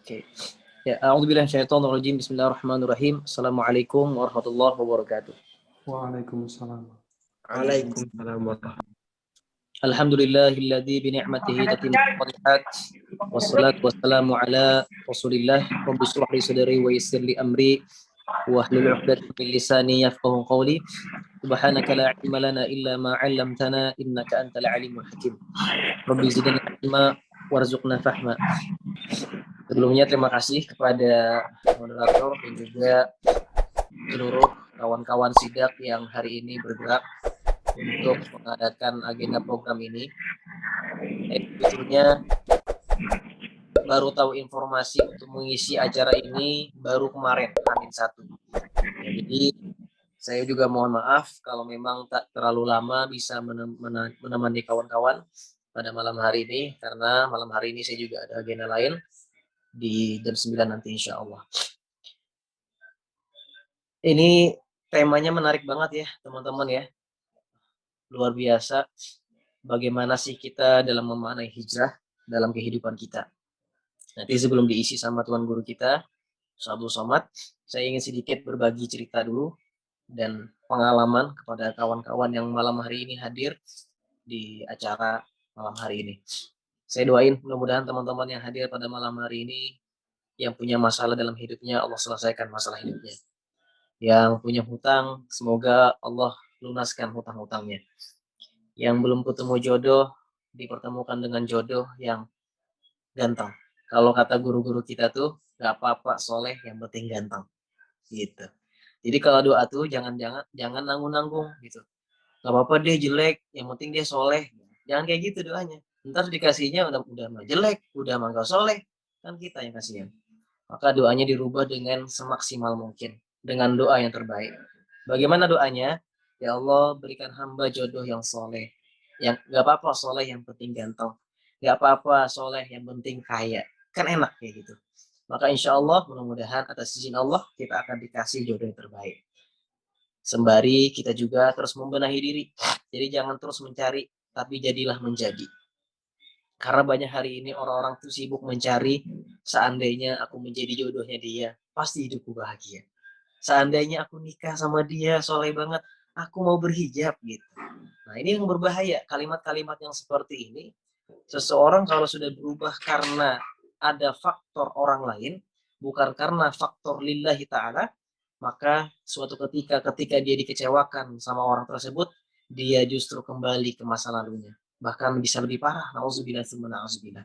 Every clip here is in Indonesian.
Oke. Ya, a'udzubillahi minasyaitonir rajim. Bismillahirrahmanirrahim. Assalamualaikum warahmatullahi wabarakatuh. Waalaikumsalam. Waalaikumsalam warahmatullahi Alhamdulillahilladzi bi ni'matihi tatimmu shalihat. Wassalatu wassalamu ala Rasulillah. Rabbi shrah li sadri wa yassir li amri wahlul 'uqdatam min lisani yafqahu qawli. Subhanaka la ilma lana illa ma 'allamtana innaka antal alimul hakim. Rabbi zidna ilma warzuqna fahma. Sebelumnya terima kasih kepada moderator dan juga seluruh kawan-kawan sidak yang hari ini bergerak untuk mengadakan agenda program ini. Sebetulnya baru tahu informasi untuk mengisi acara ini baru kemarin, H-1. Ya, jadi saya juga mohon maaf kalau memang tak terlalu lama bisa menemani kawan-kawan pada malam hari ini, karena malam hari ini saya juga ada agenda lain di jam 9 nanti insya Allah. Ini temanya menarik banget ya teman-teman ya. Luar biasa bagaimana sih kita dalam memaknai hijrah dalam kehidupan kita. Nanti sebelum diisi sama Tuan Guru kita, Ustaz Abdul Somad, saya ingin sedikit berbagi cerita dulu dan pengalaman kepada kawan-kawan yang malam hari ini hadir di acara malam hari ini. Saya doain mudah-mudahan teman-teman yang hadir pada malam hari ini yang punya masalah dalam hidupnya, Allah selesaikan masalah hidupnya. Yang punya hutang, semoga Allah lunaskan hutang-hutangnya. Yang belum ketemu jodoh, dipertemukan dengan jodoh yang ganteng. Kalau kata guru-guru kita tuh, gak apa-apa soleh, yang penting ganteng. Gitu. Jadi kalau doa tuh jangan nanggung-nanggung gitu. Gak apa-apa dia jelek, yang penting dia soleh. Jangan kayak gitu doanya. Ntar dikasihnya udah mah jelek, udah mah gak soleh, kan kita yang kasihan. Maka doanya dirubah dengan semaksimal mungkin, dengan doa yang terbaik. Bagaimana doanya? Ya Allah, berikan hamba jodoh yang soleh. Yang gak apa-apa soleh, yang penting ganteng. Gak apa-apa soleh, yang penting kaya. Kan enak kayak gitu. Maka insya Allah mudah-mudahan atas izin Allah kita akan dikasih jodoh yang terbaik. Sembari kita juga terus membenahi diri. Jadi jangan terus mencari, tapi jadilah menjadi. Karena banyak hari ini orang-orang tuh sibuk mencari, seandainya aku menjadi jodohnya dia, pasti hidupku bahagia. Seandainya aku nikah sama dia, soleh banget, aku mau berhijab gitu. Nah ini yang berbahaya, kalimat-kalimat yang seperti ini. Seseorang kalau sudah berubah karena ada faktor orang lain, bukan karena faktor lillahi ta'ala, maka suatu ketika dia dikecewakan sama orang tersebut, dia justru kembali ke masa lalunya. Bahkan bisa lebih parah, na'udzubillah tsumma na'udzubillah.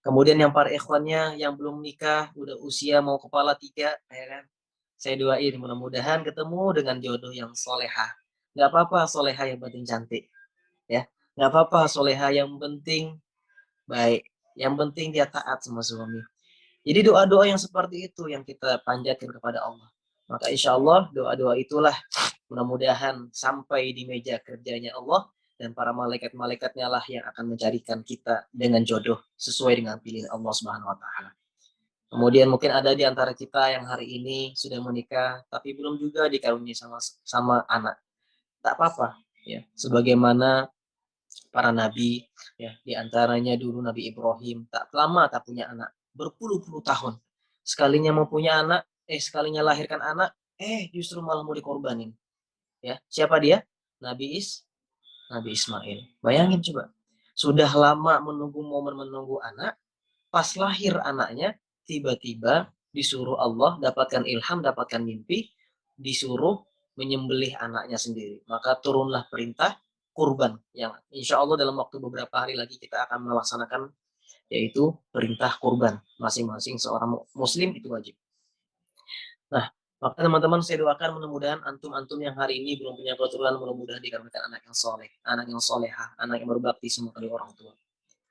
Kemudian yang para ikhwannya yang belum nikah, udah usia mau kepala 3, ya kan? Saya doain mudah-mudahan ketemu dengan jodoh yang solehah. Gak apa-apa solehah yang penting cantik. Ya, gak apa-apa solehah yang penting baik. Yang penting dia taat sama suami. Jadi doa-doa yang seperti itu yang kita panjatkan kepada Allah. Maka insya Allah doa-doa itulah mudah-mudahan sampai di meja kerjanya Allah, dan para malaikat-malaikatnya lah yang akan mencarikan kita dengan jodoh sesuai dengan pilihan Allah Subhanahu wa taala. Kemudian mungkin ada di antara kita yang hari ini sudah menikah tapi belum juga dikaruniai sama anak. Tak apa-apa ya. Sebagaimana para nabi ya, di antaranya dulu Nabi Ibrahim tak lama tak punya anak, berpuluh-puluh tahun. Sekalinya mau punya anak, sekalinya lahirkan anak, justru malah mau dikorbanin. Ya, siapa dia? Nabi Ismail. Bayangin coba. Sudah lama menunggu momen menunggu anak, pas lahir anaknya, tiba-tiba disuruh Allah dapatkan ilham, dapatkan mimpi, disuruh menyembelih anaknya sendiri. Maka turunlah perintah kurban yang insya Allah dalam waktu beberapa hari lagi kita akan melaksanakan, yaitu perintah kurban. Masing-masing seorang muslim itu wajib. Nah, maka teman-teman saya doakan mudah-mudahan antum-antum yang hari ini belum punya keturunan, mudah-mudahan dikaruniakan anak yang soleh, anak yang solehah, anak yang berbakti sama kedua orang tua.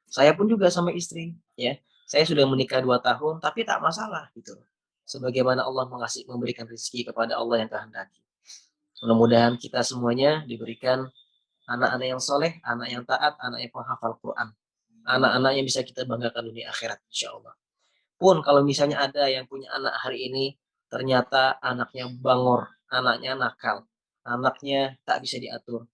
Saya pun juga sama istri, ya. Saya sudah menikah 2 tahun, tapi tak masalah gitu. Sebagaimana Allah memberikan rezeki kepada Allah yang kehendaki. Mudah-mudahan kita semuanya diberikan anak-anak yang soleh, anak yang taat, anak yang penghafal Quran. Anak-anak yang bisa kita banggakan dunia akhirat, insya Allah. Pun kalau misalnya ada yang punya anak hari ini, ternyata anaknya bangor, anaknya nakal, anaknya tak bisa diatur.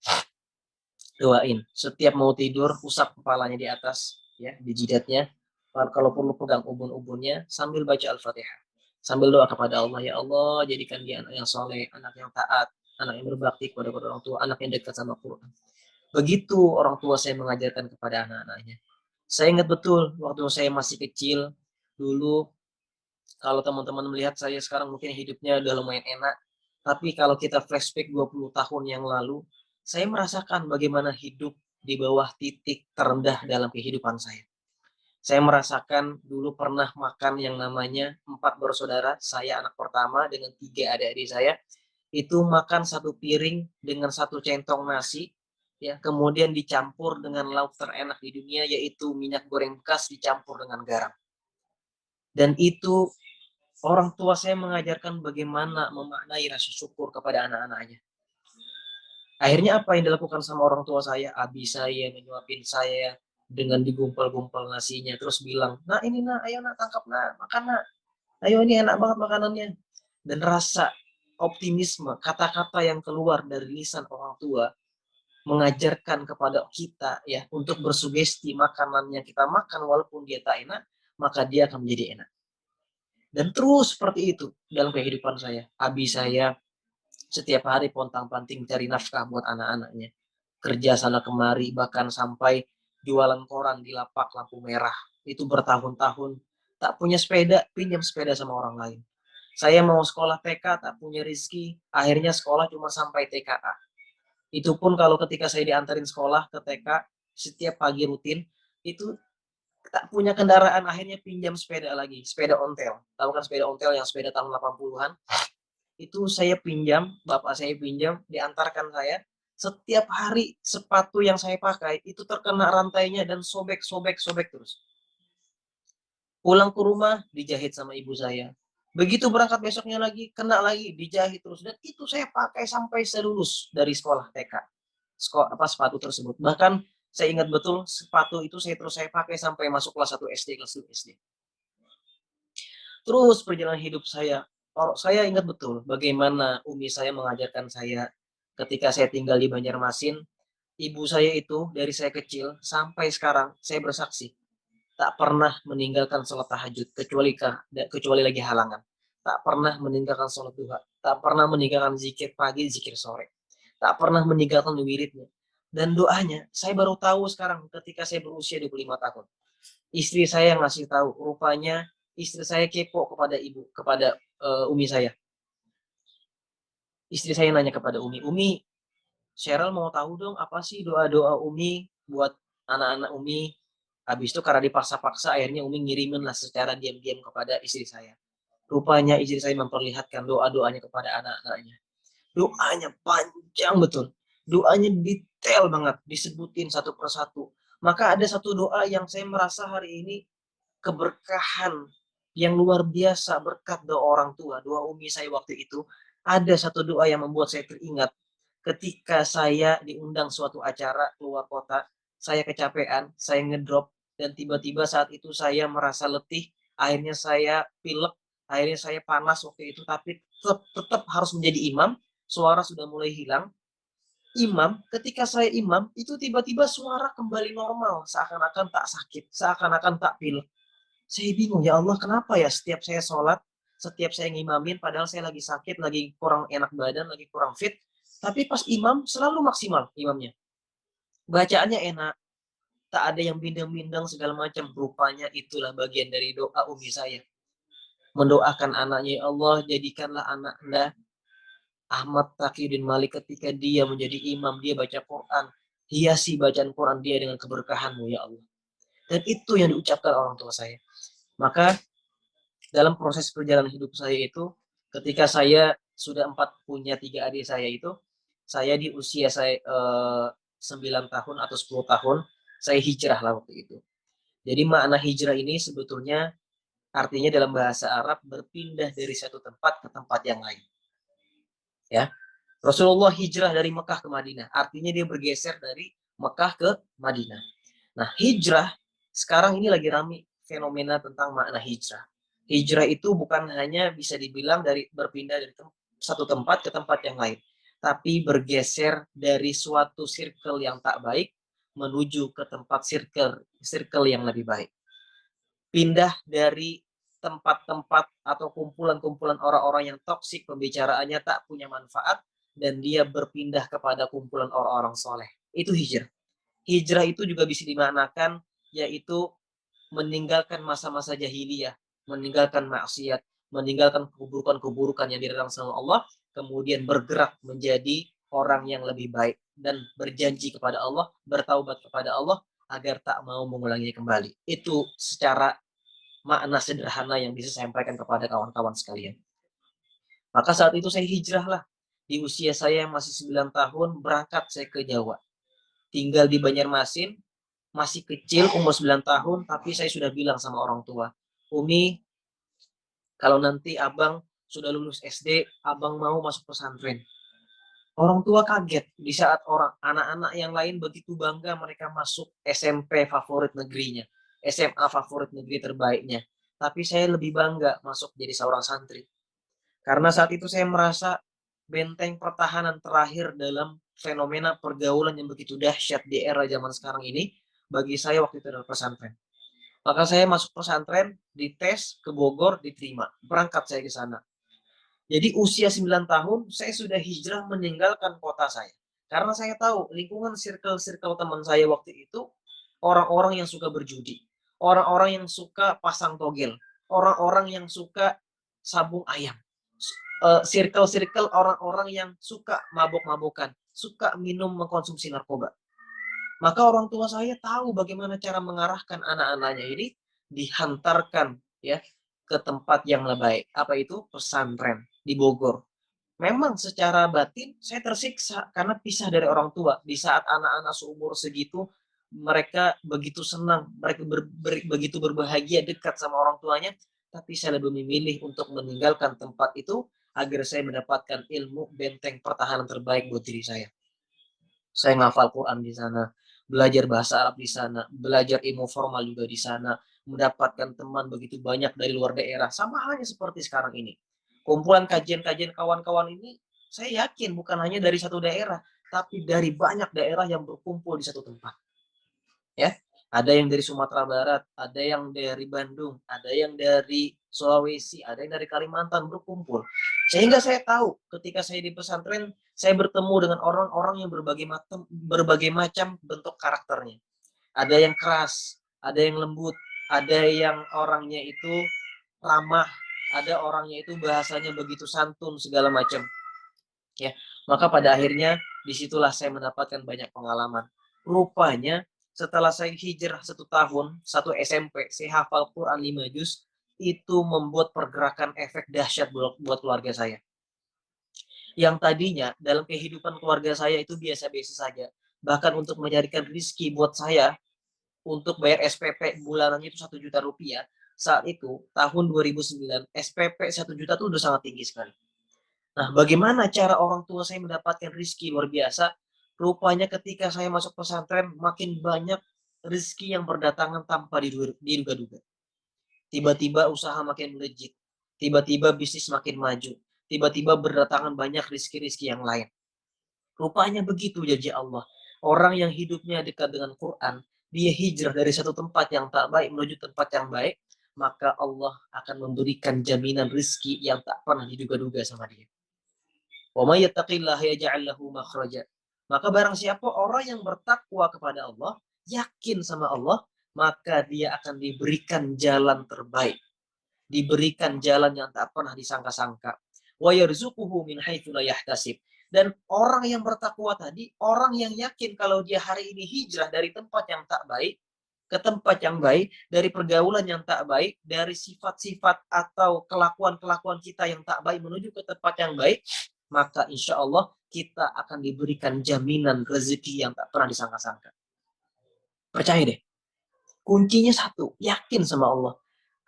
Doain, setiap mau tidur, usap kepalanya di atas, ya, di jidatnya. Kalau perlu pegang ubun-ubunnya sambil baca Al-Fatihah. Sambil doa kepada Allah, ya Allah jadikan dia anak yang soleh, anak yang taat, anak yang berbakti kepada orang tua, anak yang dekat sama Quran. Begitu orang tua saya mengajarkan kepada anak-anaknya. Saya ingat betul waktu saya masih kecil, dulu kalau teman-teman melihat saya sekarang mungkin hidupnya udah lumayan enak, tapi kalau kita flashback 20 tahun yang lalu, saya merasakan bagaimana hidup di bawah titik terendah dalam kehidupan saya. Saya merasakan dulu pernah makan yang namanya 4 bersaudara, saya anak pertama dengan 3 adik-adik saya, itu makan satu piring dengan satu centong nasi, ya, kemudian dicampur dengan lauk terenak di dunia yaitu minyak goreng bekas dicampur dengan garam. Dan itu orang tua saya mengajarkan bagaimana memaknai rasa syukur kepada anak-anaknya. Akhirnya apa yang dilakukan sama orang tua saya? Abi saya menyuapin saya dengan digumpal-gumpal nasinya, terus bilang, "Nah ini nak, ayo nak tangkap nak, makan nak. Ayo ini enak banget makanannya." Dan rasa optimisme, kata-kata yang keluar dari lisan orang tua mengajarkan kepada kita ya untuk bersugesti makanan yang kita makan walaupun dia tak enak, maka dia akan menjadi enak. Dan terus seperti itu dalam kehidupan saya. Abi saya setiap hari pontang-panting cari nafkah buat anak-anaknya. Kerja sana kemari, bahkan sampai jualan koran di lapak lampu merah. Itu bertahun-tahun. Tak punya sepeda, pinjam sepeda sama orang lain. Saya mau sekolah TK, tak punya rezeki. Akhirnya sekolah cuma sampai TKA. Itu pun kalau ketika saya diantarin sekolah ke TK, setiap pagi rutin, itu tak punya kendaraan, akhirnya pinjam sepeda lagi. Sepeda ontel. Tahu kan sepeda ontel yang sepeda tahun 80-an? Itu saya pinjam, bapak saya pinjam, diantarkan saya. Setiap hari sepatu yang saya pakai itu terkena rantainya dan sobek terus. Pulang ke rumah dijahit sama ibu saya. Begitu berangkat besoknya lagi kena lagi dijahit terus dan itu saya pakai sampai saya lulus dari sekolah TK. Sepatu tersebut. Bahkan saya ingat betul sepatu itu saya pakai sampai masuk kelas 1 SD, kelas 2 SD. Terus perjalanan hidup saya ingat betul bagaimana umi saya mengajarkan saya ketika saya tinggal di Banjarmasin. Ibu saya itu dari saya kecil sampai sekarang saya bersaksi tak pernah meninggalkan sholat tahajud kecuali lagi halangan. Tak pernah meninggalkan sholat duha, tak pernah meninggalkan zikir pagi, zikir sore. Tak pernah meninggalkan wiridnya. Dan doanya, saya baru tahu sekarang ketika saya berusia 25 tahun. Istri saya ngasih tahu, rupanya istri saya kepo kepada umi saya. Istri saya nanya kepada Umi, Cheryl mau tahu dong apa sih doa-doa Umi buat anak-anak Umi. Habis itu karena dipaksa-paksa akhirnya Umi ngirimin lah secara diam-diam kepada istri saya. Rupanya istri saya memperlihatkan doa-doanya kepada anak-anaknya. Doanya panjang betul. Doanya detail banget, disebutin satu persatu. Maka ada satu doa yang saya merasa hari ini keberkahan yang luar biasa berkat doa orang tua, doa umi saya waktu itu. Ada satu doa yang membuat saya teringat ketika saya diundang suatu acara keluar kota, saya kecapean, saya ngedrop, dan tiba-tiba saat itu saya merasa letih, akhirnya saya pilek, akhirnya saya panas waktu itu, tapi tetap harus menjadi imam, suara sudah mulai hilang. Ketika saya imam, itu tiba-tiba suara kembali normal, seakan-akan tak sakit, seakan-akan tak pilek. Saya bingung, ya Allah kenapa ya setiap saya sholat, setiap saya ngimamin, padahal saya lagi sakit, lagi kurang enak badan, lagi kurang fit, tapi pas imam selalu maksimal imamnya. Bacaannya enak, tak ada yang bindeng-bindeng segala macam. Rupanya itulah bagian dari doa umi saya. Mendoakan anaknya, ya Allah jadikanlah anak Anda Ahmad Taqiyuddin Malik ketika dia menjadi imam, dia baca Quran. Hiasi bacaan Quran dia dengan keberkahan-Mu ya Allah. Dan itu yang diucapkan orang tua saya. Maka dalam proses perjalanan hidup saya itu, ketika saya sudah punya 3 adik saya di usia saya 9 tahun atau 10 tahun, saya hijrah lah waktu itu. Jadi makna hijrah ini sebetulnya artinya dalam bahasa Arab berpindah dari satu tempat ke tempat yang lain. Ya, Rasulullah hijrah dari Mekah ke Madinah, artinya dia bergeser dari Mekah ke Madinah. Nah, hijrah sekarang ini lagi ramai fenomena tentang makna hijrah. Hijrah itu bukan hanya bisa dibilang berpindah dari satu tempat ke tempat yang lain, tapi bergeser dari suatu circle yang tak baik menuju ke tempat circle yang lebih baik. pindah dari tempat-tempat atau kumpulan-kumpulan orang-orang yang toksik, pembicaraannya tak punya manfaat, dan dia berpindah kepada kumpulan orang-orang soleh. Itu hijrah. Hijrah itu juga bisa dimanakan yaitu meninggalkan masa-masa jahiliyah, meninggalkan maksiat, meninggalkan keburukan-keburukan yang dilarang sama Allah, kemudian bergerak menjadi orang yang lebih baik dan berjanji kepada Allah, bertaubat kepada Allah agar tak mau mengulanginya kembali. Itu secara makna sederhana yang bisa saya sampaikan kepada kawan-kawan sekalian. Maka saat itu saya hijrah lah. Di usia saya yang masih 9 tahun, berangkat saya ke Jawa. Tinggal di Banjarmasin, masih kecil, umur 9 tahun, tapi saya sudah bilang sama orang tua, Umi, kalau nanti abang sudah lulus SD, abang mau masuk pesantren. Orang tua kaget di saat anak-anak yang lain begitu bangga mereka masuk SMP favorit negerinya, SMA favorit negeri terbaiknya. Tapi saya lebih bangga masuk jadi seorang santri. Karena saat itu saya merasa benteng pertahanan terakhir dalam fenomena pergaulan yang begitu dahsyat di era zaman sekarang ini, bagi saya waktu itu adalah pesantren. Maka saya masuk pesantren, dites ke Bogor, diterima. Berangkat saya ke sana. Jadi usia 9 tahun, saya sudah hijrah meninggalkan kota saya. Karena saya tahu lingkungan circle-circle teman saya waktu itu, orang-orang yang suka berjudi, orang-orang yang suka pasang togel, orang-orang yang suka sabung ayam, circle-circle orang-orang yang suka mabok-mabokan, suka minum mengkonsumsi narkoba. Maka orang tua saya tahu bagaimana cara mengarahkan anak-anaknya ini dihantarkan ya ke tempat yang lebih baik. Apa itu? Pesantren di Bogor. Memang secara batin saya tersiksa karena pisah dari orang tua. Di saat anak-anak seumur segitu mereka begitu senang, mereka begitu berbahagia dekat sama orang tuanya, tapi saya lebih memilih untuk meninggalkan tempat itu agar saya mendapatkan ilmu benteng pertahanan terbaik buat diri saya. Saya ngafal Quran di sana, belajar bahasa Arab di sana, belajar ilmu formal juga di sana, mendapatkan teman begitu banyak dari luar daerah, sama halnya seperti sekarang ini. Kumpulan kajian-kajian kawan-kawan ini, saya yakin bukan hanya dari satu daerah, tapi dari banyak daerah yang berkumpul di satu tempat. Ya, ada yang dari Sumatera Barat, ada yang dari Bandung, ada yang dari Sulawesi, ada yang dari Kalimantan berkumpul. Sehingga saya tahu ketika saya di pesantren, saya bertemu dengan orang-orang yang berbagai macam bentuk karakternya. Ada yang keras, ada yang lembut, ada yang orangnya itu ramah, ada orangnya itu bahasanya begitu santun segala macam. Ya, maka pada akhirnya disitulah saya mendapatkan banyak pengalaman. Rupanya setelah saya hijrah 1 tahun, 1 SMP, saya hafal Quran 5 juz, itu membuat pergerakan efek dahsyat buat keluarga saya. Yang tadinya dalam kehidupan keluarga saya itu biasa-biasa saja. Bahkan untuk mencarikan rezeki buat saya, untuk bayar SPP bulanannya itu 1 juta rupiah. Saat itu, tahun 2009, SPP 1 juta itu udah sangat tinggi sekali. Nah, bagaimana cara orang tua saya mendapatkan rezeki luar biasa? Rupanya ketika saya masuk pesantren, makin banyak rezeki yang berdatangan tanpa diduga-duga. Tiba-tiba usaha makin melejit, tiba-tiba bisnis makin maju, tiba-tiba berdatangan banyak rezeki-rezeki yang lain. Rupanya begitu janji Allah. Orang yang hidupnya dekat dengan Quran, dia hijrah dari satu tempat yang tak baik menuju tempat yang baik, maka Allah akan memberikan jaminan rezeki yang tak pernah diduga-duga sama dia. Wa may yattaqillaha yaj'al lahu makhraja. Maka barang siapa orang yang bertakwa kepada Allah, yakin sama Allah, maka dia akan diberikan jalan terbaik, diberikan jalan yang tak pernah disangka-sangka. Wa yarzuquhu min haitsu la yahtasib. Dan orang yang bertakwa tadi, orang yang yakin kalau dia hari ini hijrah dari tempat yang tak baik ke tempat yang baik, dari pergaulan yang tak baik, dari sifat-sifat atau kelakuan-kelakuan kita yang tak baik menuju ke tempat yang baik, maka insya Allah kita akan diberikan jaminan rezeki yang tak pernah disangka-sangka. Percaya deh. Kuncinya satu, yakin sama Allah.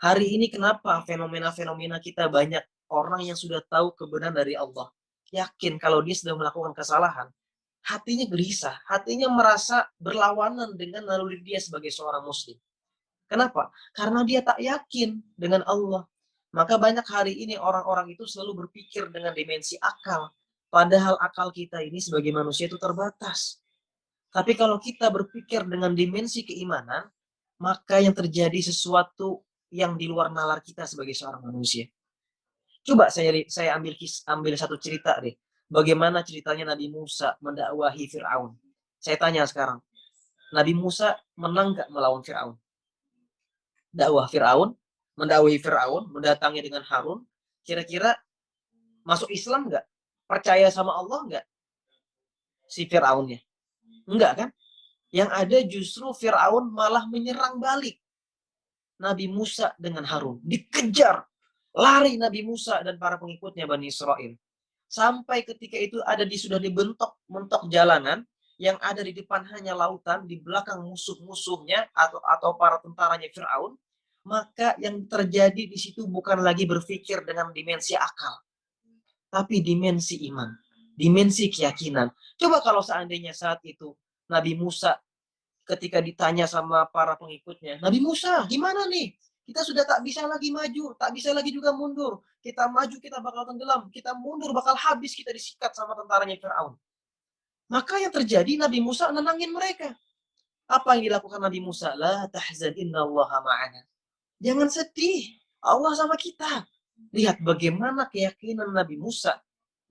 Hari ini kenapa fenomena-fenomena kita banyak orang yang sudah tahu kebenaran dari Allah. Yakin kalau dia sudah melakukan kesalahan. Hatinya gelisah, hatinya merasa berlawanan dengan naluri dia sebagai seorang muslim. Kenapa? Karena dia tak yakin dengan Allah. Maka banyak hari ini orang-orang itu selalu berpikir dengan dimensi akal. Padahal akal kita ini sebagai manusia itu terbatas. Tapi kalau kita berpikir dengan dimensi keimanan, maka yang terjadi sesuatu yang di luar nalar kita sebagai seorang manusia. Coba saya ambil satu cerita deh. Bagaimana ceritanya Nabi Musa mendakwahi Fir'aun. Saya tanya sekarang, Nabi Musa menang nggak melawan Fir'aun? Mendakwahi Fir'aun, mendatangi dengan Harun, kira-kira masuk Islam nggak? Percaya sama Allah nggak si Fir'aunnya? Enggak kan? Yang ada justru Fir'aun malah menyerang balik Nabi Musa dengan Harun. Dikejar. Lari Nabi Musa dan para pengikutnya Bani Israel. Sampai ketika itu sudah mentok jalanan, yang ada di depan hanya lautan, di belakang musuh-musuhnya atau para tentaranya Fir'aun. Maka yang terjadi di situ bukan lagi berpikir dengan dimensi akal, tapi dimensi iman, dimensi keyakinan. Coba kalau seandainya saat itu Nabi Musa ketika ditanya sama para pengikutnya, Nabi Musa, gimana nih? Kita sudah tak bisa lagi maju, tak bisa lagi juga mundur. Kita maju, kita bakal tenggelam. Kita mundur, bakal habis, kita disikat sama tentaranya Fir'aun. Maka yang terjadi, Nabi Musa nenangin mereka. Apa yang dilakukan Nabi Musa? La tahzan innallaha ma'ana. Jangan sedih, Allah sama kita. Lihat bagaimana keyakinan Nabi Musa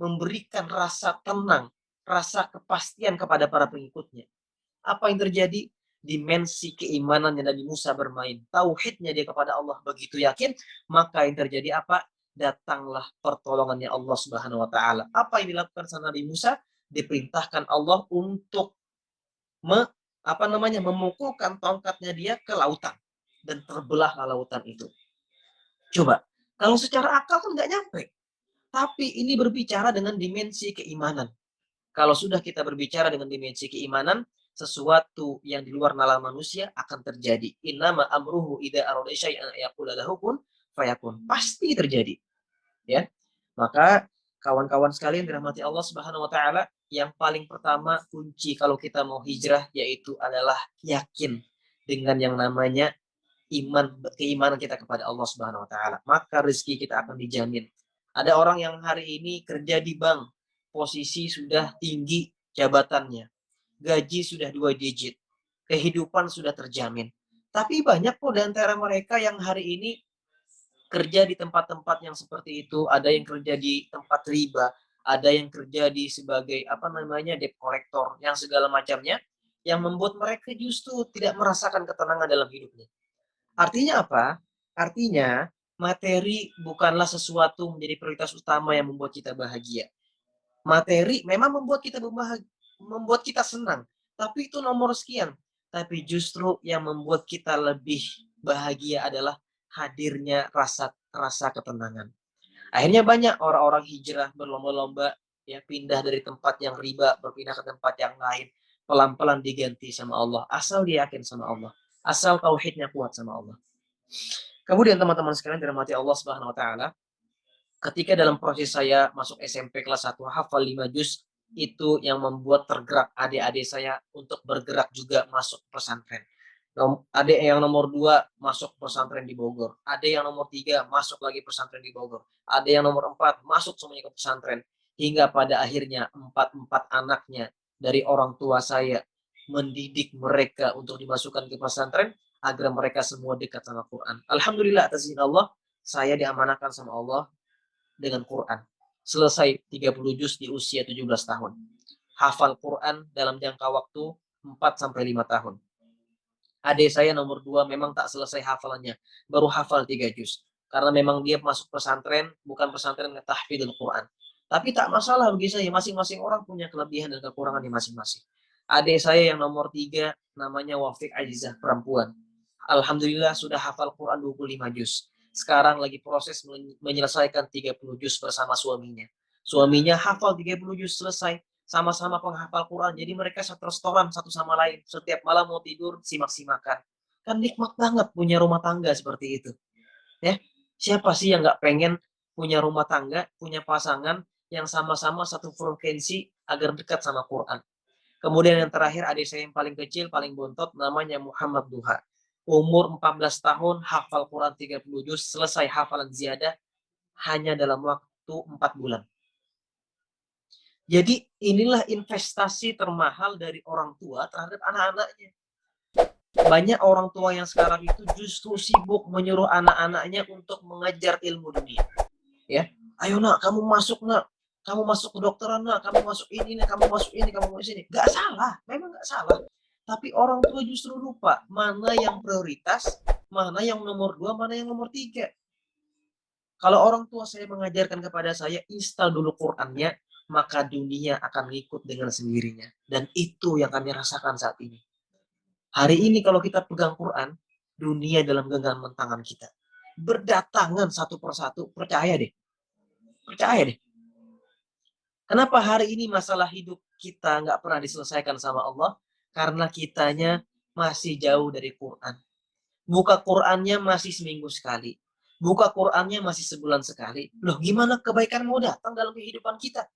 memberikan rasa tenang, rasa kepastian kepada para pengikutnya. Apa yang terjadi? Dimensi keimanannya Nabi Musa bermain. Tauhidnya dia kepada Allah begitu yakin, maka yang terjadi apa? Datanglah pertolongannya Allah Subhanahu wa taala. Apa yang dilakukan sama Nabi Musa? Diperintahkan Allah untuk memukulkan tongkatnya dia ke lautan, dan terbelahlah lautan itu. Coba, kalau secara akal kan nggak nyampe. Tapi ini berbicara dengan dimensi keimanan. Kalau sudah kita berbicara dengan dimensi keimanan, sesuatu yang di luar nalar manusia akan terjadi. Innama amruhu idza arada syai'an yaqula lahu kun fayakun. Pasti terjadi. Ya. Maka kawan-kawan sekalian dirahmati Allah Subhanahu wa taala, yang paling pertama kunci kalau kita mau hijrah yaitu adalah yakin dengan yang namanya keimanan kita kepada Allah Subhanahu wa taala. Maka rezeki kita akan dijamin. Ada orang yang hari ini kerja di bank, posisi sudah tinggi jabatannya, gaji sudah 2 digit, kehidupan sudah terjamin. Tapi banyak kok di antara mereka yang hari ini kerja di tempat-tempat yang seperti itu, ada yang kerja di tempat riba, ada yang kerja di sebagai debt collector, yang segala macamnya, yang membuat mereka justru tidak merasakan ketenangan dalam hidupnya. Artinya apa? Artinya materi bukanlah sesuatu menjadi prioritas utama yang membuat kita bahagia. Materi memang membuat kita senang, tapi itu nomor sekian. Tapi justru yang membuat kita lebih bahagia adalah hadirnya rasa ketenangan. Akhirnya banyak orang-orang hijrah berlomba-lomba ya, pindah dari tempat yang riba berpindah ke tempat yang lain, pelan-pelan diganti sama Allah, asal dia yakin sama Allah, asal tauhidnya kuat sama Allah. Kemudian teman-teman sekalian dirahmati Allah Subhanahu wa taala, ketika dalam proses saya masuk SMP kelas 1 hafal 5 juz, itu yang membuat tergerak adik-adik saya untuk bergerak juga masuk pesantren. Adik yang nomor 2 masuk pesantren di Bogor, adik yang nomor 3 masuk lagi pesantren di Bogor, adik yang nomor 4 masuk semuanya ke pesantren, hingga pada akhirnya 4 anaknya dari orang tua saya mendidik mereka untuk dimasukkan ke pesantren agar mereka semua dekat sama Quran. Alhamdulillah atas izin Allah, saya diamanahkan sama Allah dengan Quran. Selesai 30 juz di usia 17 tahun. Hafal Quran dalam jangka waktu 4-5 tahun. Adik saya nomor 2 memang tak selesai hafalannya, baru hafal 3 juz. Karena memang dia masuk pesantren, bukan pesantren tahfidzul Quran. Tapi tak masalah bagi saya, masing-masing orang punya kelebihan dan kekurangan di masing-masing. Adik saya yang nomor 3 namanya Wafiq Azizah, perempuan. Alhamdulillah sudah hafal Quran 25 juz. Sekarang lagi proses menyelesaikan 30 juz bersama suaminya. Suaminya hafal 30 juz selesai, sama-sama penghafal Quran. Jadi mereka satu restoran satu sama lain. Setiap malam mau tidur simak-simakan. Kan nikmat banget punya rumah tangga seperti itu. Ya, siapa sih yang nggak pengen punya rumah tangga, punya pasangan yang sama-sama satu frekuensi agar dekat sama Quran. Kemudian yang terakhir adik saya yang paling kecil, paling bontot, namanya Muhammad Duha. Umur 14 tahun, hafal Quran 30 juz, selesai hafalan ziyadah hanya dalam waktu 4 bulan. Jadi inilah investasi termahal dari orang tua terhadap anak-anaknya. Banyak orang tua yang sekarang itu justru sibuk menyuruh anak-anaknya untuk mengejar ilmu dunia. Ya, ayo nak, kamu masuk nak, kamu masuk kedokteran nak, kamu masuk ini nak, kamu masuk ini, kamu masuk sini. Gak salah, memang gak salah. Tapi orang tua justru lupa mana yang prioritas, mana yang nomor 2, mana yang nomor 3. Kalau orang tua saya mengajarkan kepada saya, install dulu Qur'annya, maka dunia akan ngikut dengan sendirinya. Dan itu yang kami rasakan saat ini. Hari ini kalau kita pegang Quran, dunia dalam genggaman tangan kita. Berdatangan satu persatu, percaya deh. Percaya deh. Kenapa hari ini masalah hidup kita nggak pernah diselesaikan sama Allah? Karena kitanya masih jauh dari Quran. Buka Qurannya masih seminggu sekali. Buka Qurannya masih sebulan sekali. Loh, gimana kebaikan mau datang dalam kehidupan kita?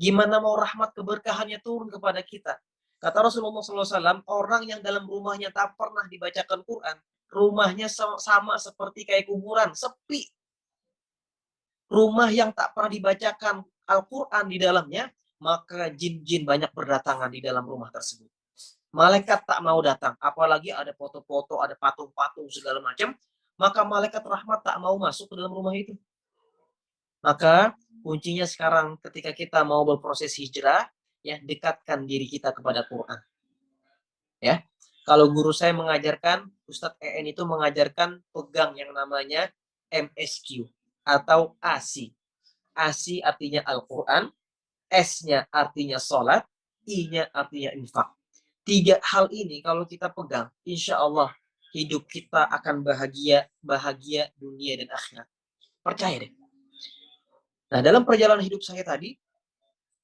Gimana mau rahmat keberkahannya turun kepada kita? Kata Rasulullah SAW, orang yang dalam rumahnya tak pernah dibacakan Quran, rumahnya sama seperti kayak kuburan, sepi. Rumah yang tak pernah dibacakan Al-Quran di dalamnya, maka jin-jin banyak berdatangan di dalam rumah tersebut. Malaikat tak mau datang, apalagi ada foto-foto, ada patung-patung segala macam, maka malaikat rahmat tak mau masuk ke dalam rumah itu. Maka kuncinya sekarang ketika kita mau berproses hijrah, ya, dekatkan diri kita kepada Quran. Ya. Kalau guru saya mengajarkan, Ustadz EN itu mengajarkan pegang yang namanya MSQ atau ASI. ASI artinya Al-Quran, S-nya artinya sholat, I-nya artinya infak. 3 hal ini kalau kita pegang, insya Allah hidup kita akan bahagia dunia dan akhirat. Percaya deh. Nah, dalam perjalanan hidup saya tadi,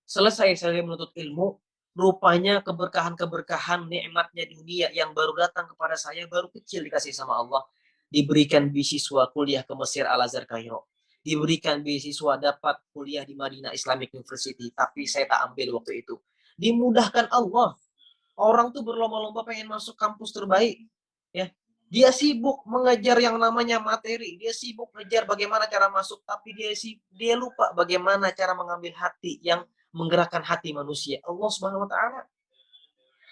selesai saya menuntut ilmu, rupanya keberkahan-keberkahan nikmatnya dunia yang baru datang kepada saya baru kecil dikasih sama Allah. Diberikan beasiswa kuliah ke Mesir Al-Azhar Kairo. Diberikan beasiswa dapat kuliah di Madinah Islamic University, tapi saya tak ambil waktu itu. Dimudahkan Allah. Orang tuh berlomba-lomba pengen masuk kampus terbaik, ya. Dia sibuk mengejar yang namanya materi, dia sibuk mengejar bagaimana cara masuk, tapi dia lupa bagaimana cara mengambil hati yang menggerakkan hati manusia. Allah Subhanahu wa taala.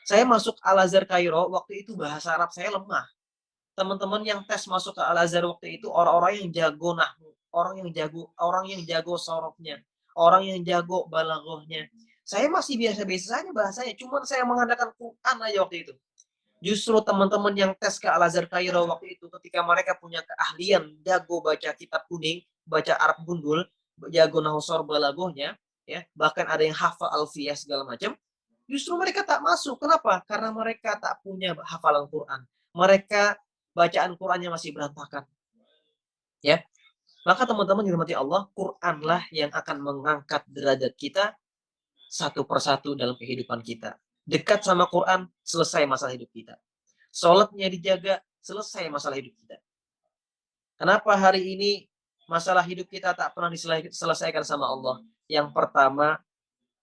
Saya masuk Al-Azhar Kairo, waktu itu bahasa Arab saya lemah. Teman-teman yang tes masuk ke Al-Azhar waktu itu orang-orang yang jago nahwu, orang yang jago sorofnya, orang yang jago balaghahnya. Saya masih biasa-biasa saja bahasanya, cuma saya mengandalkan Quran aja waktu itu. Justru teman-teman yang tes ke Al-Azhar Kairo waktu itu, ketika mereka punya keahlian jago baca kitab kuning, baca Arab gundul, jago nahwu sorf balaghahnya, ya, bahkan ada yang hafal alfiyah segala macam, justru mereka tak masuk. Kenapa? Karena mereka tak punya hafalan Quran. Mereka bacaan Qurannya masih berantakan. Ya. Maka teman-teman dirahmati Allah, Quranlah yang akan mengangkat derajat kita satu persatu dalam kehidupan kita. Dekat sama Quran, selesai masalah hidup kita. Sholatnya dijaga, selesai masalah hidup kita. Kenapa hari ini masalah hidup kita tak pernah diselesaikan sama Allah? Yang pertama,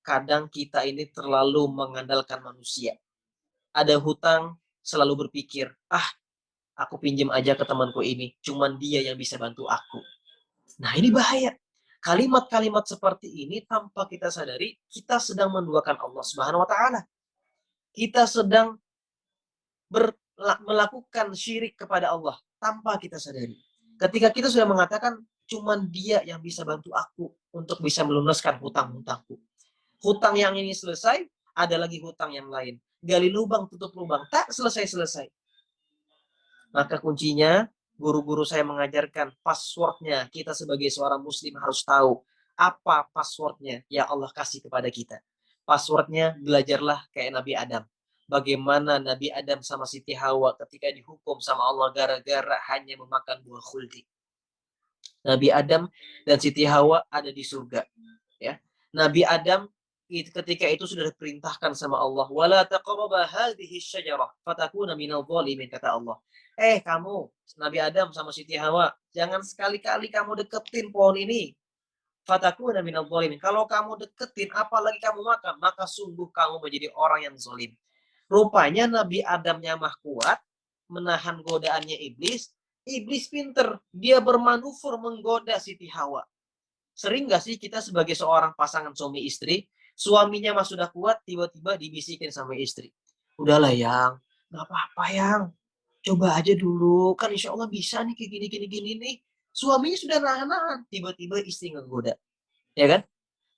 kadang kita ini terlalu mengandalkan manusia. Ada hutang, selalu berpikir, aku pinjam aja ke temanku ini, cuman dia yang bisa bantu aku. Nah, ini bahaya. Kalimat-kalimat seperti ini tanpa kita sadari, kita sedang menduakan Allah Subhanahu wa taala. Kita sedang melakukan syirik kepada Allah tanpa kita sadari. Ketika kita sudah mengatakan cuman dia yang bisa bantu aku untuk bisa melunaskan hutang-hutangku. Hutang yang ini selesai, ada lagi hutang yang lain. Gali lubang, tutup lubang, tak selesai-selesai. Maka kuncinya, guru-guru saya mengajarkan passwordnya. Kita sebagai seorang muslim harus tahu apa passwordnya yang Allah kasih kepada kita. Passwordnya, belajarlah kayak Nabi Adam. Bagaimana Nabi Adam sama Siti Hawa ketika dihukum sama Allah gara-gara hanya memakan buah khuldi. Nabi Adam dan Siti Hawa ada di surga. Ya. Nabi Adam ketika itu sudah diperintahkan sama Allah, wala taqraba hadhihi syajarah fatakuna minal zalimin, kata Allah. Kamu Nabi Adam sama Siti Hawa, jangan sekali-kali kamu deketin pohon ini. Fatakuna minal zalimin. Kalau kamu deketin apalagi kamu makan, maka sungguh kamu menjadi orang yang zalim. Rupanya Nabi Adamnya mah kuat menahan godaannya iblis. Iblis pinter, dia bermanuver menggoda Siti Hawa. Sering gak sih kita sebagai seorang pasangan suami istri, suaminya mah sudah kuat, tiba-tiba dibisikin sama istri. Udahlah yang, nggak apa-apa yang, coba aja dulu, kan insya Allah bisa nih kayak gini nih. Suaminya sudah nahan-nahan, tiba-tiba istri ngegoda, ya kan?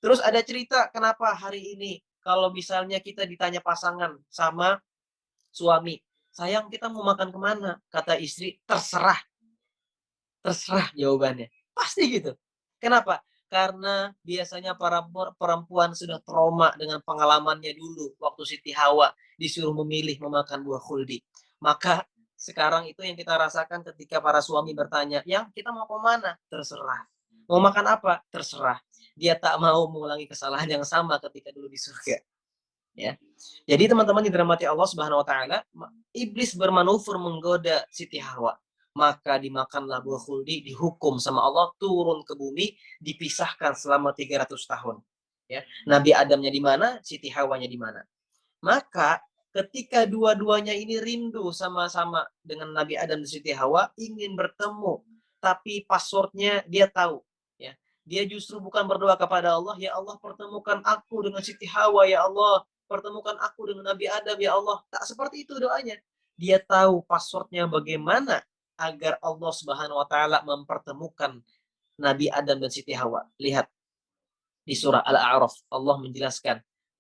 Terus ada cerita kenapa hari ini kalau misalnya kita ditanya pasangan sama suami, sayang kita mau makan kemana? Kata istri, terserah. Terserah jawabannya. Pasti gitu. Kenapa? Karena biasanya para perempuan sudah trauma dengan pengalamannya dulu waktu Siti Hawa disuruh memilih memakan buah khuldi. Maka sekarang itu yang kita rasakan ketika para suami bertanya, yang kita mau kemana? Terserah. Mau makan apa? Terserah. Dia tak mau mengulangi kesalahan yang sama ketika dulu di surga. Ya. Jadi teman-teman yang dirahmati Allah Subhanahu wa taala, iblis bermanuver menggoda Siti Hawa. Maka dimakanlah buah khuldi, dihukum sama Allah turun ke bumi, dipisahkan selama 300 tahun. Ya. Nabi Adamnya di mana, Siti Hawanya di mana. Maka ketika dua-duanya ini rindu sama-sama dengan Nabi Adam dan Siti Hawa ingin bertemu, tapi passwordnya dia tahu, ya. Dia justru bukan berdoa kepada Allah, ya Allah pertemukan aku dengan Siti Hawa, ya Allah pertemukan aku dengan Nabi Adam, ya Allah. Tak seperti itu doanya. Dia tahu passwordnya bagaimana agar Allah Subhanahu wa taala mempertemukan Nabi Adam dan Siti Hawa. Lihat di surah Al-A'raf Allah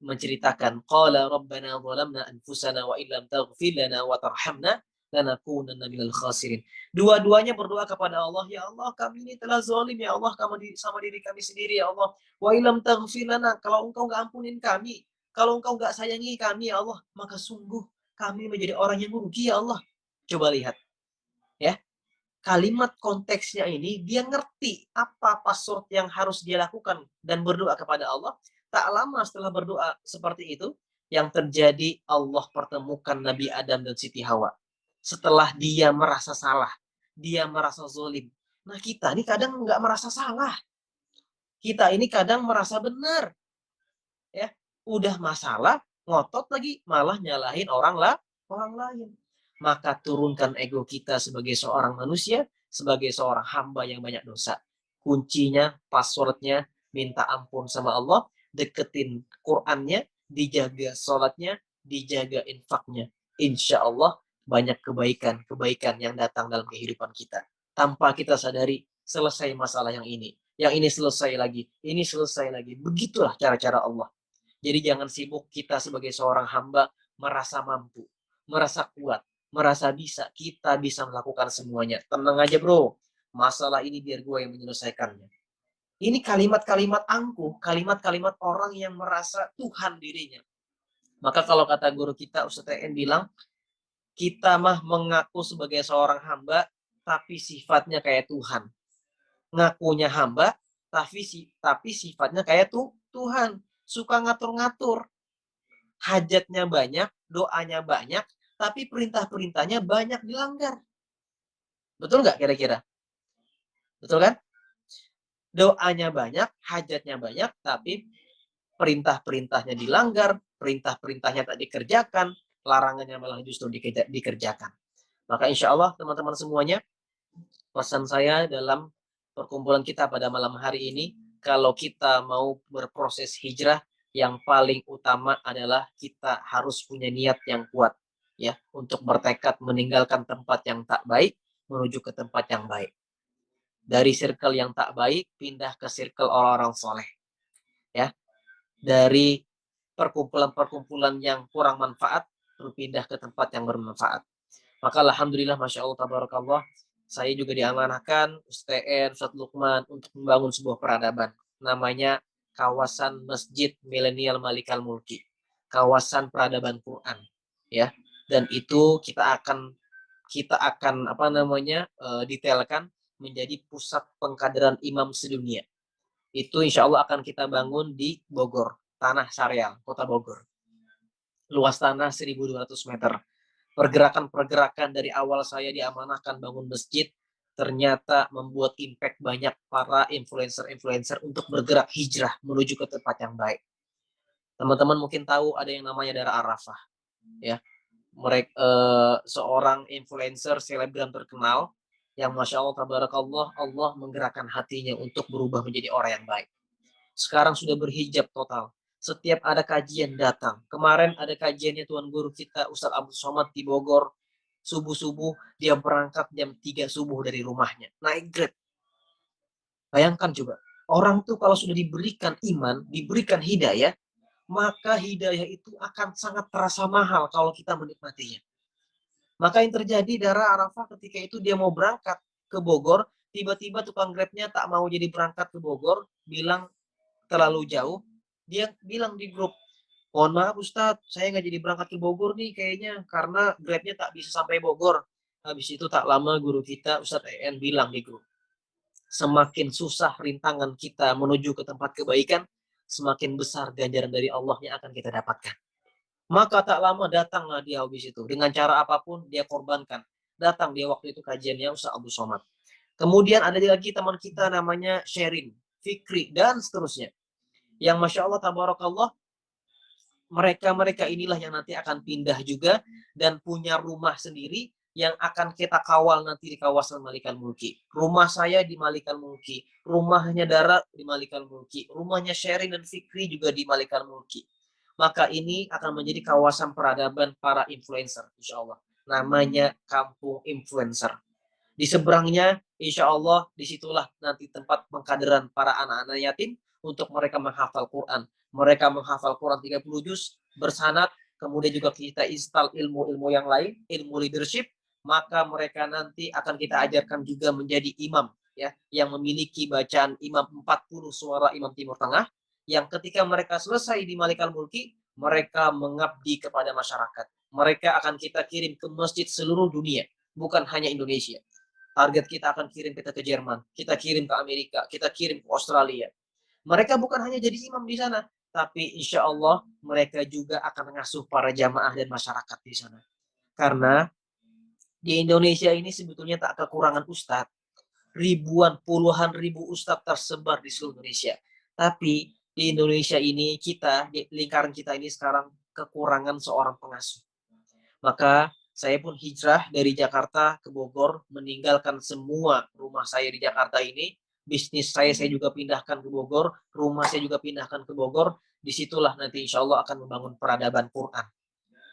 menceritakan qala rabbana zalamna anfusana wa illam taghfir lana wa tarhamna lanakunanna minal khasirin. Dua-duanya berdoa kepada Allah, ya Allah kami ini telah zalim, ya Allah kami sama diri kami sendiri, ya Allah. Wa illam taghfir lana, kalau engkau enggak ampunin kami, kalau engkau enggak sayangi kami, ya Allah, maka sungguh kami menjadi orang yang merugi, ya Allah. Coba lihat, ya. Kalimat konteksnya ini dia ngerti apa password yang harus dia lakukan dan berdoa kepada Allah. Tak lama setelah berdoa seperti itu, yang terjadi Allah pertemukan Nabi Adam dan Siti Hawa. Setelah dia merasa salah, dia merasa zalim. Nah kita ini kadang nggak merasa salah. Kita ini kadang merasa benar. Ya, udah masalah, ngotot lagi, malah nyalahin orang lain. Maka turunkan ego kita sebagai seorang manusia, sebagai seorang hamba yang banyak dosa. Kuncinya, passwordnya, minta ampun sama Allah, deketin Qur'annya, dijaga sholatnya, dijaga infaknya. Insya Allah banyak kebaikan yang datang dalam kehidupan kita. Tanpa kita sadari, selesai masalah yang ini. Yang ini selesai lagi, ini selesai lagi. Begitulah cara-cara Allah. Jadi jangan sibuk kita sebagai seorang hamba merasa mampu, merasa kuat, merasa bisa. Kita bisa melakukan semuanya. Tenang aja bro, masalah ini biar gue yang menyelesaikannya. Ini kalimat-kalimat angkuh, kalimat-kalimat orang yang merasa Tuhan dirinya. Maka kalau kata guru kita Ustaz TN bilang, kita mah mengaku sebagai seorang hamba, tapi sifatnya kayak Tuhan. Ngakunya hamba, tapi sifatnya kayak Tuhan. Suka ngatur-ngatur. Hajatnya banyak, doanya banyak, tapi perintah-perintahnya banyak dilanggar. Betul nggak kira-kira? Betul kan? Doanya banyak, hajatnya banyak, tapi perintah-perintahnya dilanggar, perintah-perintahnya tak dikerjakan, larangannya malah justru dikerjakan. Maka insya Allah teman-teman semuanya, pesan saya dalam perkumpulan kita pada malam hari ini, kalau kita mau berproses hijrah, yang paling utama adalah kita harus punya niat yang kuat, ya, untuk bertekad meninggalkan tempat yang tak baik menuju ke tempat yang baik. Dari circle yang tak baik pindah ke circle orang-orang soleh, ya. Dari perkumpulan-perkumpulan yang kurang manfaat berpindah ke tempat yang bermanfaat. Maka alhamdulillah, masya Allah, tabarakallah, saya juga diamanahkan Ustaz TN, Ustaz Lukman untuk membangun sebuah peradaban. Namanya kawasan Masjid Milenial Malikal Mulki, kawasan peradaban Quran, ya. Dan itu kita akan detailkan menjadi pusat pengkaderan imam sedunia. Itu insya Allah akan kita bangun di Bogor, Tanah Sareal, Kota Bogor. Luas tanah 1.200 meter. Pergerakan-pergerakan dari awal saya diamanahkan bangun masjid, ternyata membuat impact banyak para influencer-influencer untuk bergerak hijrah menuju ke tempat yang baik. Teman-teman mungkin tahu ada yang namanya Dara Arafah, ya. Mereka seorang influencer selebgram terkenal yang masya Allah tabarakallah, Allah menggerakkan hatinya untuk berubah menjadi orang yang baik. Sekarang sudah berhijab total, Setiap ada kajian datang. Kemarin ada kajiannya Tuan Guru kita Ustaz Abdul Somad di Bogor. Subuh-subuh dia berangkat jam 3 subuh dari rumahnya. Naik Grab. Bayangkan coba. Orang tuh kalau sudah diberikan iman, diberikan hidayah, maka hidayah itu akan sangat terasa mahal kalau kita menikmatinya. Maka yang terjadi Dara Arafah ketika itu dia mau berangkat ke Bogor, tiba-tiba tukang Grabnya tak mau jadi berangkat ke Bogor, bilang terlalu jauh. Dia bilang di grup, mohon maaf Ustadz, saya nggak jadi berangkat ke Bogor nih kayaknya karena Grabnya tak bisa sampai Bogor. Habis itu tak lama guru kita Ustadz EN bilang di grup, semakin susah rintangan kita menuju ke tempat kebaikan, semakin besar ganjaran dari Allah yang akan kita dapatkan. Maka tak lama datanglah dia habis itu. Dengan cara apapun dia korbankan. Datang dia waktu itu kajiannya Ustaz Abu Somad. Kemudian ada lagi teman kita namanya Sherin, Fikri, dan seterusnya. Yang Masya Allah, Tabarakallah, mereka inilah yang nanti akan pindah juga dan punya rumah sendiri yang akan kita kawal nanti di kawasan Malikan Mulki. Rumah saya di Malikan Mulki, rumahnya Dara di Malikan Mulki, rumahnya Sherin dan Fikri juga di Malikan Mulki. Maka ini akan menjadi kawasan peradaban para influencer, insya Allah. Namanya Kampung Influencer. Di seberangnya, insya Allah, disitulah nanti tempat pengkaderan para anak-anak yatim untuk mereka menghafal Quran. Mereka menghafal Quran 30 juz, bersanad, kemudian juga kita install ilmu-ilmu yang lain, ilmu leadership, maka mereka nanti akan kita ajarkan juga menjadi imam, ya, yang memiliki bacaan imam 40 suara imam Timur Tengah, yang ketika mereka selesai di Malikal Mulki, mereka mengabdi kepada masyarakat. Mereka akan kita kirim ke masjid seluruh dunia, bukan hanya Indonesia. Target kita akan kirim kita ke Jerman, kita kirim ke Amerika, kita kirim ke Australia. Mereka bukan hanya jadi imam di sana, tapi insya Allah mereka juga akan mengasuh para jamaah dan masyarakat di sana. Karena di Indonesia ini sebetulnya tak kekurangan ustadz. Ribuan, puluhan ribu ustadz tersebar di seluruh Indonesia. Tapi di Indonesia ini kita, di lingkaran kita ini sekarang kekurangan seorang pengasuh. Maka saya pun hijrah dari Jakarta ke Bogor, meninggalkan semua rumah saya di Jakarta ini. Bisnis saya juga pindahkan ke Bogor, rumah saya juga pindahkan ke Bogor. Disitulah nanti insya Allah akan membangun peradaban Quran.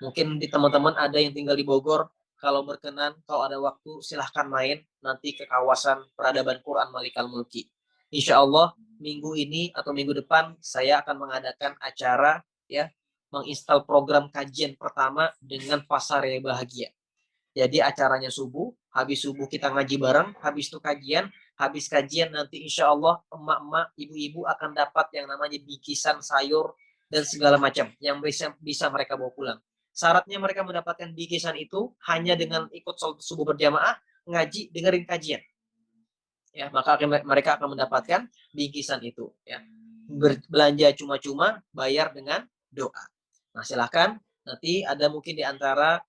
Mungkin di teman-teman ada yang tinggal di Bogor, kalau berkenan, kalau ada waktu silahkan main nanti ke kawasan peradaban Quran Malikal Mulki. Insya Allah minggu ini atau minggu depan saya akan mengadakan acara, ya, menginstal program kajian pertama dengan pasar yang bahagia. Jadi acaranya subuh, habis subuh kita ngaji bareng, habis itu kajian, habis kajian nanti insya Allah emak-emak, ibu-ibu akan dapat yang namanya bikisan sayur dan segala macam yang bisa mereka bawa pulang. Syaratnya mereka mendapatkan bikisan itu hanya dengan ikut sholat subuh berjamaah, ngaji, dengerin kajian. Ya, maka mereka akan mendapatkan bingkisan itu. Ya, belanja cuma-cuma, bayar dengan doa. Nah, silahkan nanti ada mungkin di antara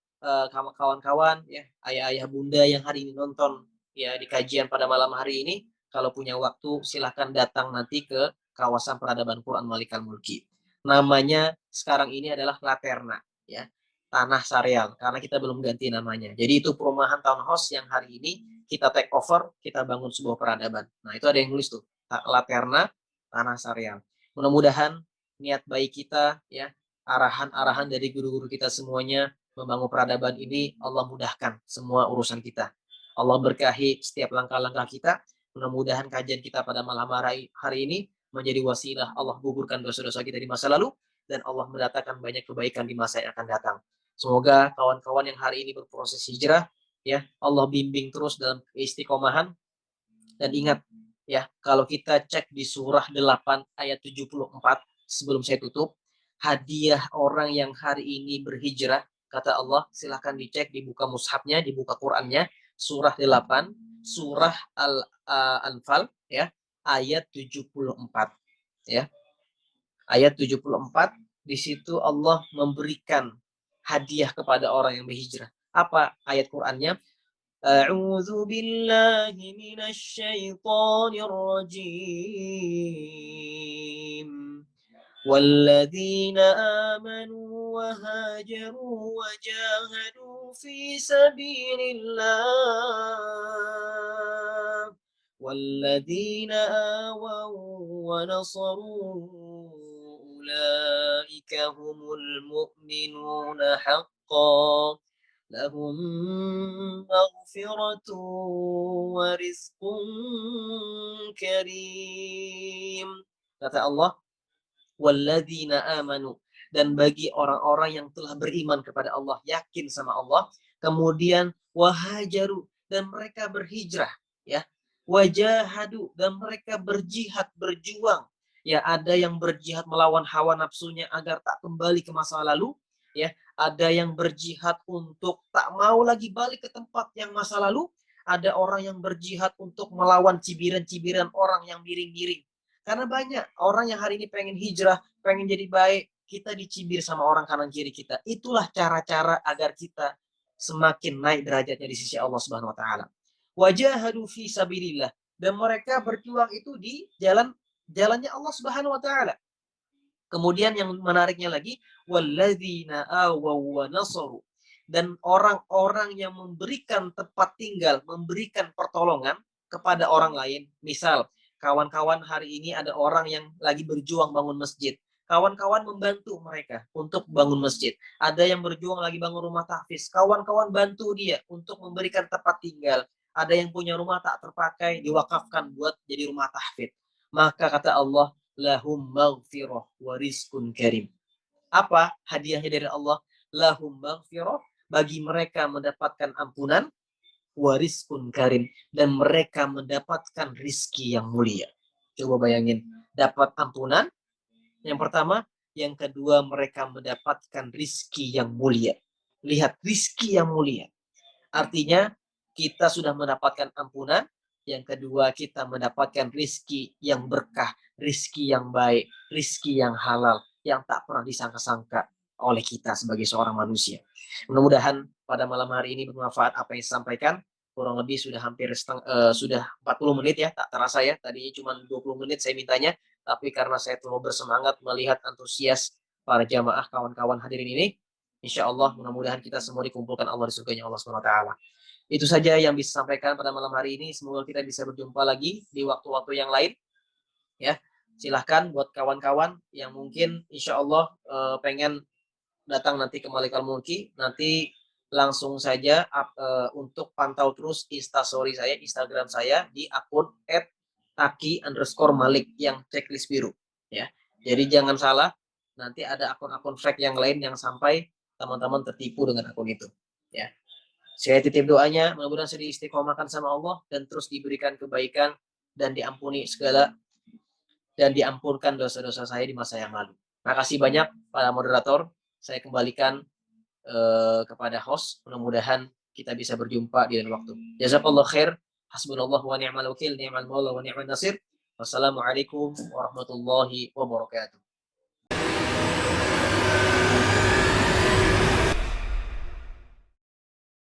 kawan-kawan, ya, ayah-ayah bunda yang hari ini nonton ya di kajian pada malam hari ini, kalau punya waktu silahkan datang nanti ke kawasan peradaban Quran Malikal Mulki. Namanya sekarang ini adalah Laterna, ya, Tanah Sareal, karena kita belum ganti namanya. Jadi itu perumahan townhouse yang hari ini kita take over, kita bangun sebuah peradaban. Nah, itu ada yang nulis tuh, Laterna Tanah Sareal. Mudah-mudahan niat baik kita, ya, arahan-arahan dari guru-guru kita semuanya membangun peradaban ini, Allah mudahkan semua urusan kita. Allah berkahi setiap langkah-langkah kita. Mudah-mudahan kajian kita pada malam hari ini menjadi wasilah Allah gugurkan dosa-dosa kita di masa lalu, dan Allah mendatangkan banyak kebaikan di masa yang akan datang. Semoga kawan-kawan yang hari ini berproses hijrah, ya, Allah bimbing terus dalam keistiqomahan. Dan ingat, ya, kalau kita cek di surah 8 ayat 74, sebelum saya tutup, hadiah orang yang hari ini berhijrah, kata Allah, silahkan dicek, dibuka mushafnya, dibuka Qurannya, surah 8, surah Al-Anfal, ya, ayat 74, ya. Ayat 74, di situ Allah memberikan hadiah kepada orang yang berhijrah. Apa ayat Qur'annya? A'udzu billahi minasy syaithanir rajim. والذين آمنوا وهاجروا وجاهدوا في سبيل الله والذين آووا ونصروا أولئك هم المؤمنون حقا لهم مغفرة ورزق كريم. Kata Allah, walladzina amanu, dan bagi orang-orang yang telah beriman kepada Allah, yakin sama Allah, kemudian wahajaru, dan mereka berhijrah, ya, wajahadu, dan mereka berjihad, berjuang, ya, ada yang berjihad melawan hawa nafsunya agar tak kembali ke masa lalu, ya, ada yang berjihad untuk tak mau lagi balik ke tempat yang masa lalu, ada orang yang berjihad untuk melawan cibiran-cibiran orang yang miring-miring. Karena banyak orang yang hari ini pengen hijrah, pengen jadi baik, kita dicibir sama orang kanan kiri kita. Itulah cara-cara agar kita semakin naik derajatnya di sisi Allah Subhanahu wa taala. Wajahadu fi sabilillah, dan mereka berjuang itu di jalannya Allah Subhanahu wa taala. Kemudian yang menariknya lagi, walladzina awaw wa nasaru, dan orang-orang yang memberikan tempat tinggal, memberikan pertolongan kepada orang lain. Misal, kawan-kawan hari ini ada orang yang lagi berjuang bangun masjid. Kawan-kawan membantu mereka untuk bangun masjid. Ada yang berjuang lagi bangun rumah tahfiz. Kawan-kawan bantu dia untuk memberikan tempat tinggal. Ada yang punya rumah tak terpakai, diwakafkan buat jadi rumah tahfiz. Maka kata Allah, lahum maghfirah wa rizqun karim. Apa hadiahnya dari Allah? Lahum maghfirah, bagi mereka mendapatkan ampunan, wariskun karim, dan mereka mendapatkan rizki yang mulia. Coba bayangin, dapat ampunan yang pertama, yang kedua mereka mendapatkan rizki yang mulia. Lihat, rizki yang mulia artinya kita sudah mendapatkan ampunan, yang kedua kita mendapatkan rizki yang berkah, rizki yang baik, rizki yang halal, yang tak pernah disangka-sangka oleh kita sebagai seorang manusia. Mudah-mudahan pada malam hari ini bermanfaat apa yang disampaikan. Kurang lebih sudah hampir sudah 40 menit ya, tak terasa ya. Tadinya cuma 20 menit saya mintanya, tapi karena saya terlalu bersemangat melihat antusias para jamaah kawan-kawan hadirin ini, insya Allah mudah-mudahan kita semua dikumpulkan Allah di surganya Allah SWT. Itu saja yang bisa sampaikan pada malam hari ini. Semoga kita bisa berjumpa lagi di waktu-waktu yang lain. Ya, silahkan buat kawan-kawan yang mungkin insya Allah pengen datang nanti ke Malikal Mulki, nanti langsung saja untuk pantau terus instastory saya, Instagram saya di akun @taki_malik yang checklist biru. Ya, jadi jangan salah, nanti ada akun-akun fake yang lain yang sampai teman-teman tertipu dengan akun itu. Ya, saya titip doanya, mudah-mudahan saya diistiqomahkan sama Allah dan terus diberikan kebaikan dan diampuni segala dan diampunkan dosa-dosa saya di masa yang lalu. Makasih banyak para moderator. Saya kembalikan kepada host. Mudah-mudahan kita bisa berjumpa di lain waktu. Jazakallah khair. Hasbunallah wa ni'mal wakil, ni'mal maula wa ni'mal nasir. Wassalamualaikum warahmatullahi wabarakatuh.